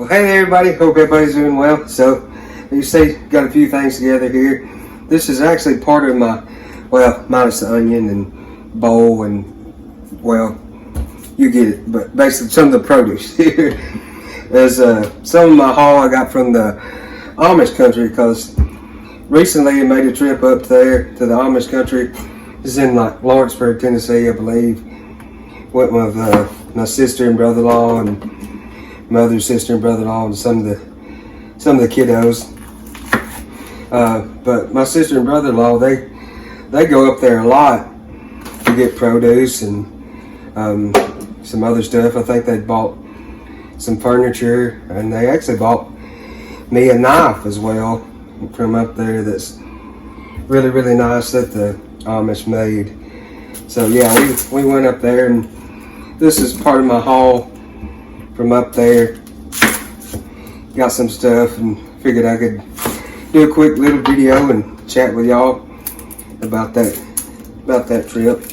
Hey there everybody, hope everybody's doing well. So, you see, got a few things together here. This is actually part of my, well, minus the onion and bowl and, well, you get it. But basically some of the produce here is some of my haul I got from the Amish country, because recently I made a trip up there to the Amish country. It's in like Lawrenceburg, Tennessee, I believe. Went with my sister and brother-in-law and mother, sister, and brother-in-law, and some of the kiddos. But my sister and brother-in-law, they go up there a lot to get produce and some other stuff. I think they bought some furniture, and they actually bought me a knife as well from up there. That's really, really nice that the Amish made. So yeah, we went up there, and this is part of my haul from up there. Got some stuff and figured I could do a quick little video and chat with y'all about that trip.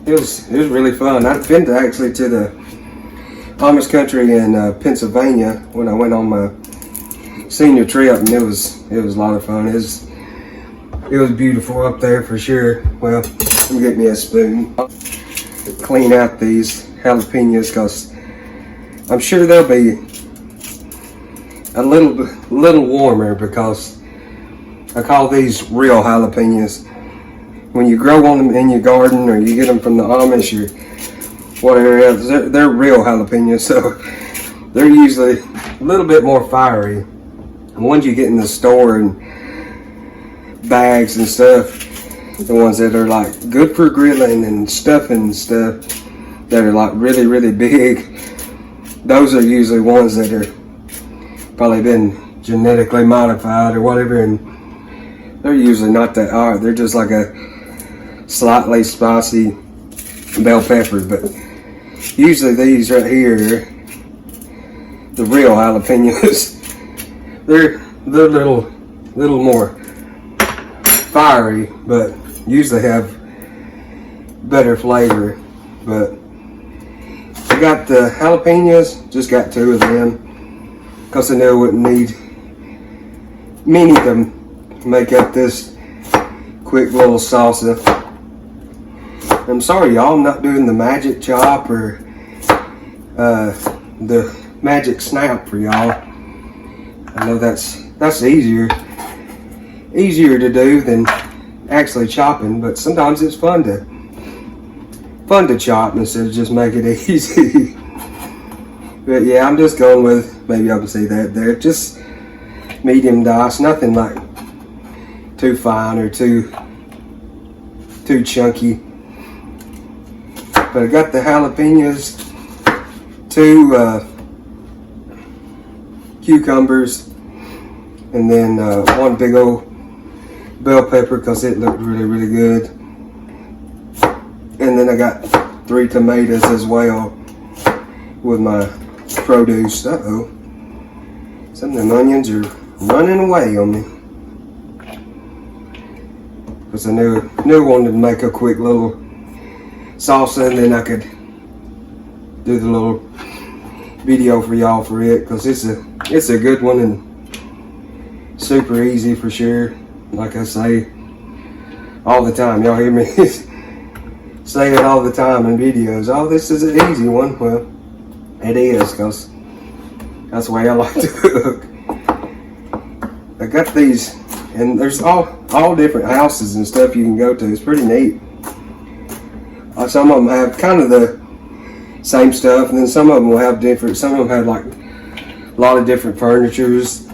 It was really fun. I've been actually to the Amish country in Pennsylvania when I went on my senior trip, and it was a lot of fun. It was beautiful up there for sure. Well, let me get me a spoon. Clean out these jalapenos, because I'm sure they'll be a little warmer, because I call these real jalapenos. When you grow them in your garden, or you get them from the Amish or whatever else, they're real jalapenos, so they're usually a little bit more fiery. The ones you get in the store and bags and stuff, the ones that are like good for grilling and stuffing and stuff, that are like really, really big, those are usually ones that are probably been genetically modified or whatever, and they're usually not that hard. They're just like a slightly spicy bell pepper. But usually these right here, the real jalapenos, they're little more fiery, but usually have better flavor. But I got the jalapenos, just got 2 of them, because I knew I wouldn't need many of them to make up this quick little salsa. I'm sorry y'all, I'm not doing the magic chop or the magic snap for y'all. I know that's easier to do than actually chopping, but sometimes it's fun to chop instead of just make it easy. But yeah, I'm just going with, maybe I can see that there, just medium dice, nothing like too fine or too chunky. But I got the jalapenos, 2 cucumbers, and then 1 big old bell pepper, because it looked really, really good. And then I got 3 tomatoes as well with my produce. Uh-oh. Some of them onions are running away on me. Because I knew I wanted to make a quick little salsa, and then I could do the little video for y'all for it, because it's a good one and super easy for sure. Like I say all the time, y'all hear me say it all the time in videos. Oh, this is an easy one. Well, it is, because that's the way I like to cook. I got these, and there's all different houses and stuff you can go to. It's pretty neat. Some of them have kind of the same stuff, and then some of them will have different. Some of them had like a lot of different furnitures.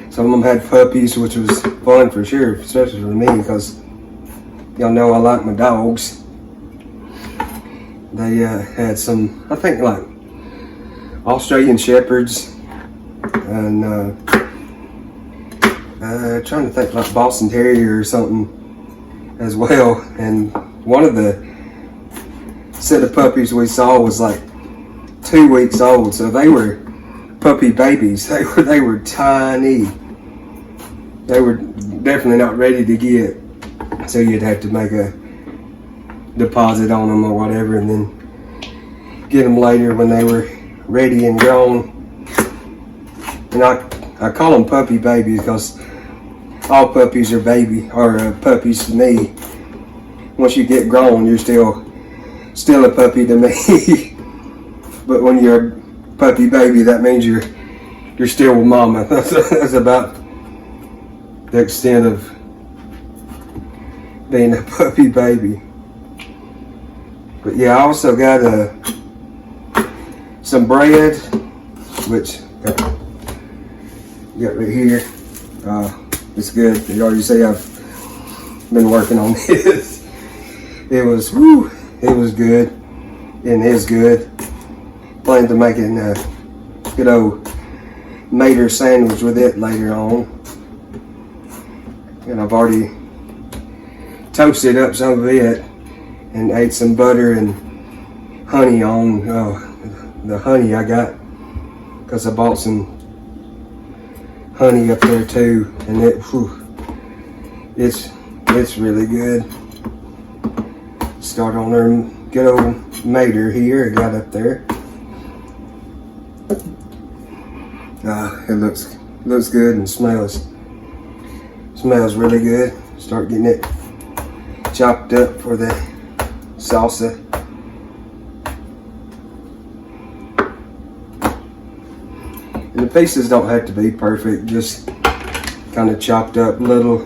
Some of them had puppies, which was fun for sure, especially for me, because y'all know I like my dogs. They had some, I think, like Australian Shepherds, and trying to think, like Boston Terrier or something as well. And one of the set of puppies we saw was like 2 weeks old, so they were puppy babies. They were tiny. They were definitely not ready to get, so you'd have to make a deposit on them or whatever, and then get them later when they were ready and grown. And I call them puppy babies because all puppies are puppies to me. Once you get grown, you're still a puppy to me. But when you're a puppy baby, that means you're still with mama. That's about the extent of being a puppy baby. But yeah, I also got some bread, which got right here. It's good. You already see I've been working on this. It was good, and is good. Plan to make it a good old mater sandwich with it later on. And I've already toasted up some of it and ate some butter and honey on. The honey I got because I bought some honey up there too, and it's really good. Start on our good old mater here. I got up there. It looks good and smells really good. Start getting it chopped up for the salsa. And the pieces don't have to be perfect, just kind of chopped up little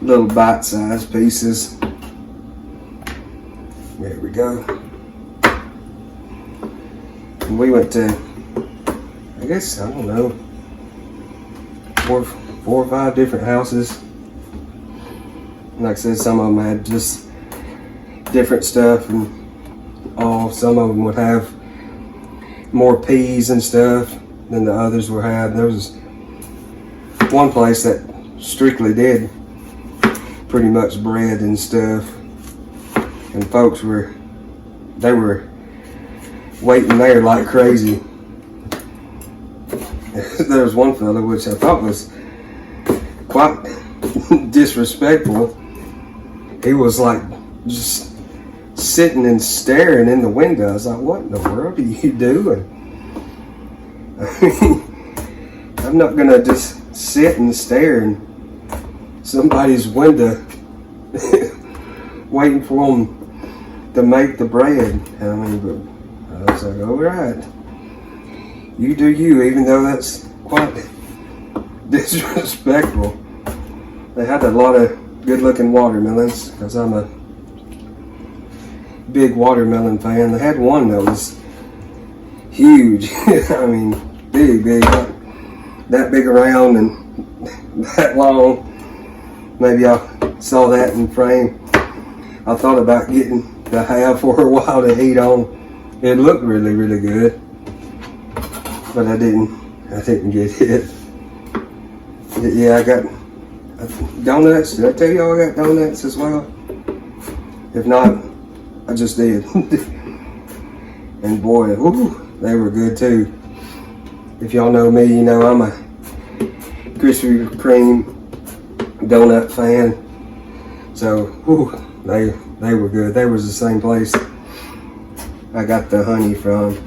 bite-sized pieces. There we go. And we went to, I guess, I don't know, four or five different houses. Like I said, some of them had just different stuff, and some of them would have more peas and stuff than the others would have. There was one place that strictly did pretty much bread and stuff, and folks were waiting there like crazy. There was one fella which I thought was quite disrespectful. He was like just sitting and staring in the window. I was like, what in the world are you doing? I'm not gonna just sit and stare in somebody's window waiting for them to make the bread. I mean, but I was like, all right, you do you, even though that's quite disrespectful. They had a lot of good looking watermelons, because I'm a big watermelon fan. They had one that was huge. I mean, big, that big around and that long. Maybe I saw that in frame. I thought about getting the half for a while to eat on. It looked really, really good, but I didn't get it. Yeah, I got donuts. Did I tell you I got donuts as well? If not, I just did. And boy, they were good too. If y'all know me, you know I'm a Krispy Kreme donut fan. So, they were good. They was the same place I got the honey from.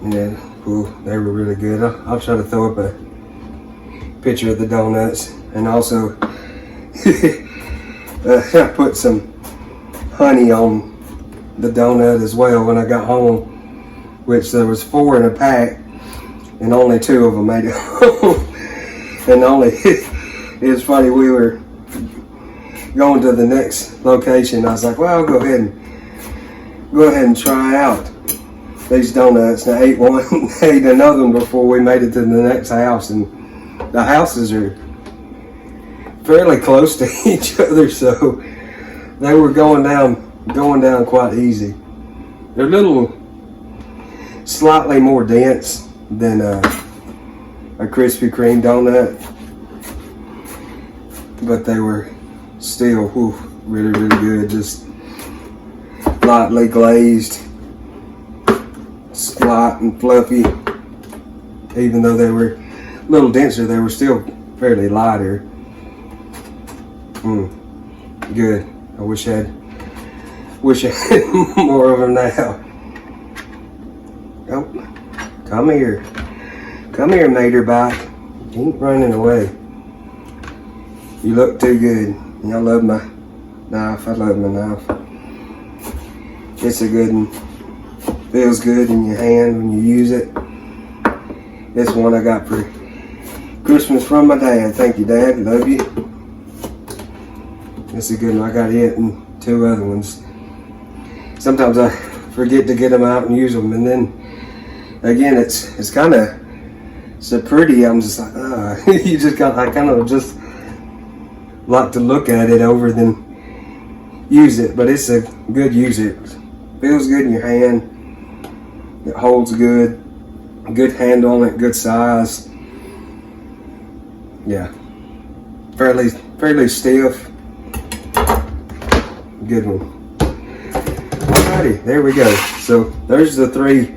And they were really good. I'll try to throw up a picture of the donuts, and also I put some honey on the donut as well when I got home, which there was 4 in a pack and only 2 of them made it home. And it was funny, we were going to the next location. I was like, well, I'll go ahead and try out these donuts. And I ate another one before we made it to the next house, and the houses are fairly close to each other, so they were going down quite easy. They're a little slightly more dense than a Krispy Kreme donut, but they were still really, really good. Just lightly glazed, light and fluffy. Even though they were a little denser, they were still fairly lighter. Good. I wish I had more of them now. Oh, come here, Materbike. You ain't running away. You look too good. I love my knife. I love my knife. It's a good one. Feels good in your hand when you use it. This one I got for Christmas from my dad. Thank you, Dad. Love you. It's a good one. I got it and 2 other ones. Sometimes I forget to get them out and use them, and then again, it's kind of so pretty. I'm just like, you just I kind of just like to look at it over than use it. But it's a good use. It feels good in your hand. It holds good handle on it, good size. Yeah, fairly stiff. Good one. Alrighty, there we go. So there's the 3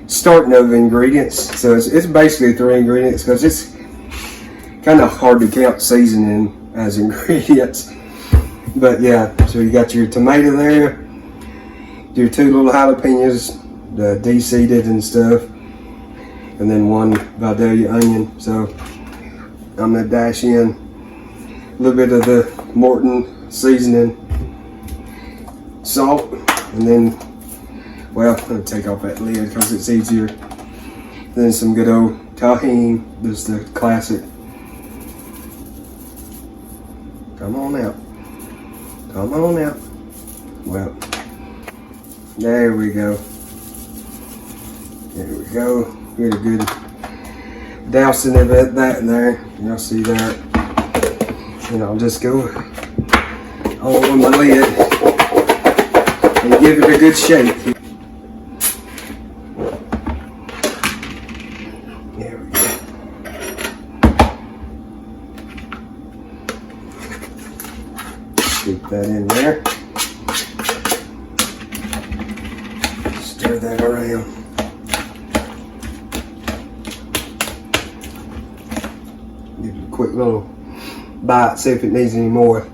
starting of ingredients. So it's basically 3 ingredients, because it's kind of hard to count seasoning as ingredients. But yeah, so you got your tomato there, your 2 little jalapeños, de-seeded and stuff, and then 1 Vidalia onion. So I'm gonna dash in a little bit of the Morton seasoning, salt, and then, well, I'm gonna take off that lid because it's easier. Then some good old Tajin, just the classic. Come on out. Well, there we go. Get a good dousing of that in there. You'll see that. And I'll just go on my lid and give it a good shake. There we go. Keep that in there. Stir that around. Give it a quick little bite, see if it needs any more.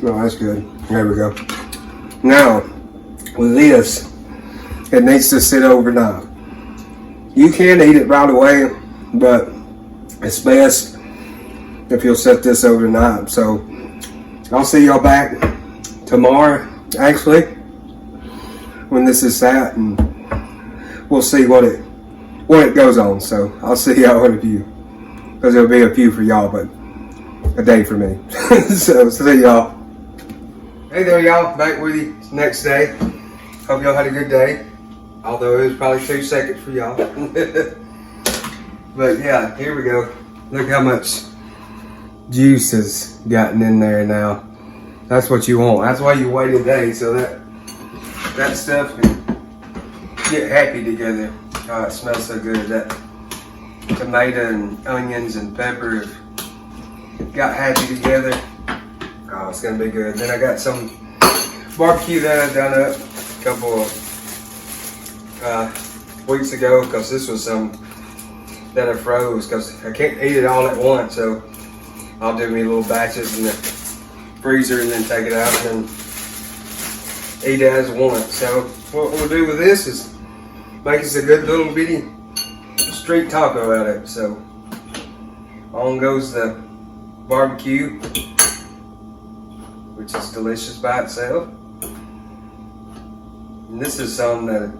No, that's good. There we go. Now, with this, it needs to sit overnight. You can eat it right away, but it's best if you'll set this overnight. So, I'll see y'all back tomorrow, actually, when this is sat, and we'll see what it goes on. So, I'll see y'all in a few. Because there'll be a few for y'all, but a day for me. So, see y'all. Hey there, y'all. Back with you next day. Hope y'all had a good day. Although it was probably 2 seconds for y'all. But yeah, here we go. Look how much juice has gotten in there now. That's what you want. That's why you wait a day, so that stuff can get happy together. Oh, it smells so good. That tomato and onions and pepper got happy together. Oh, it's gonna be good. Then I got some barbecue that I done up a couple of weeks ago, because this was some that I froze, because I can't eat it all at once. So I'll do me little batches in the freezer and then take it out and then eat it as one. So what we'll do with this is make us a good little bitty street taco out of it. So on goes the barbecue. which is delicious by itself. And this is some that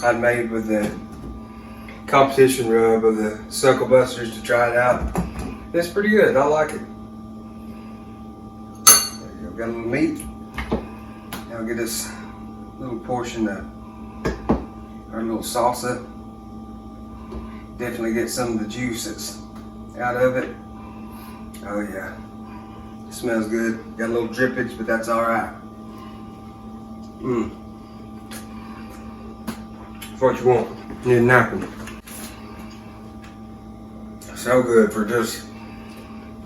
I made with the competition rub of the Suckle Busters to try it out. It's pretty good. I like it. There you go. Got a little meat. Now get this little portion of our little salsa. Definitely get some of the juices out of it. Oh yeah. It smells good. Got a little drippage, but that's alright. That's what you want. You need a napkin. So good for just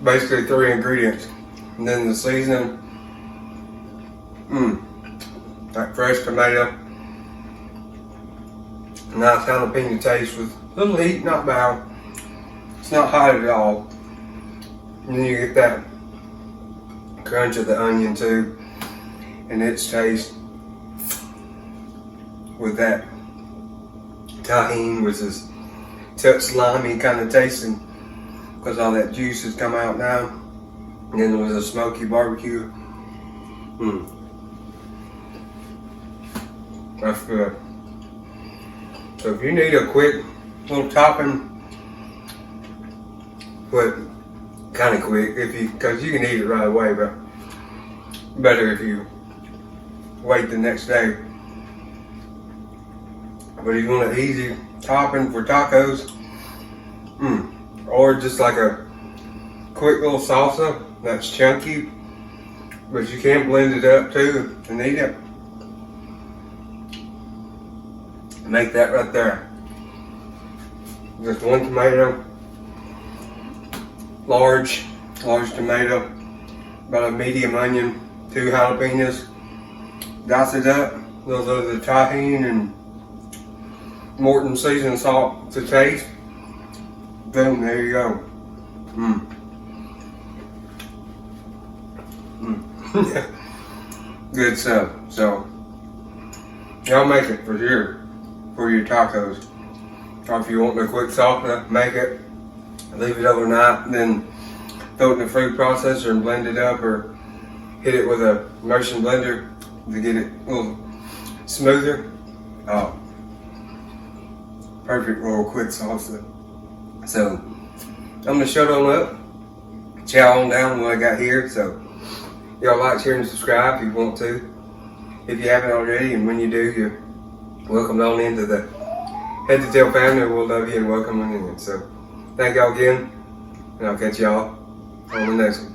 basically 3 ingredients. And then the seasoning. That fresh tomato. Nice jalapeno taste with a little heat, not bad. It's not hot at all. And then you get that crunch of the onion too. And its taste with that Tajin, which is touch slimy kind of tasting because all that juice has come out now. And then there was a smoky barbecue. That's good. So if you need a quick little topping, but kind of quick, because you can eat it right away, but better if you wait the next day. But if you want an easy topping for tacos, or just like a quick little salsa that's chunky, but you can blend it up too and eat it. Make that right there. Just 1 tomato, large tomato, about a medium onion, 2 jalapenos, dice it up, a little bit of the Tajin and Morton seasoned salt to taste. Boom, there you go. Good stuff. So, y'all make it for sure for your tacos. Or if you want a quick salsa, make it. Leave it overnight, and then throw it in the food processor and blend it up, or hit it with a immersion blender to get it a little smoother. Oh, perfect little quick salsa. So I'm gonna shut on up, chow on down what I got here. So y'all like, share, and subscribe if you want to. If you haven't already, and when you do, you're welcome on into the Head to Tail family. We'll love you and welcome on in. So thank y'all again, and I'll catch y'all on the next one.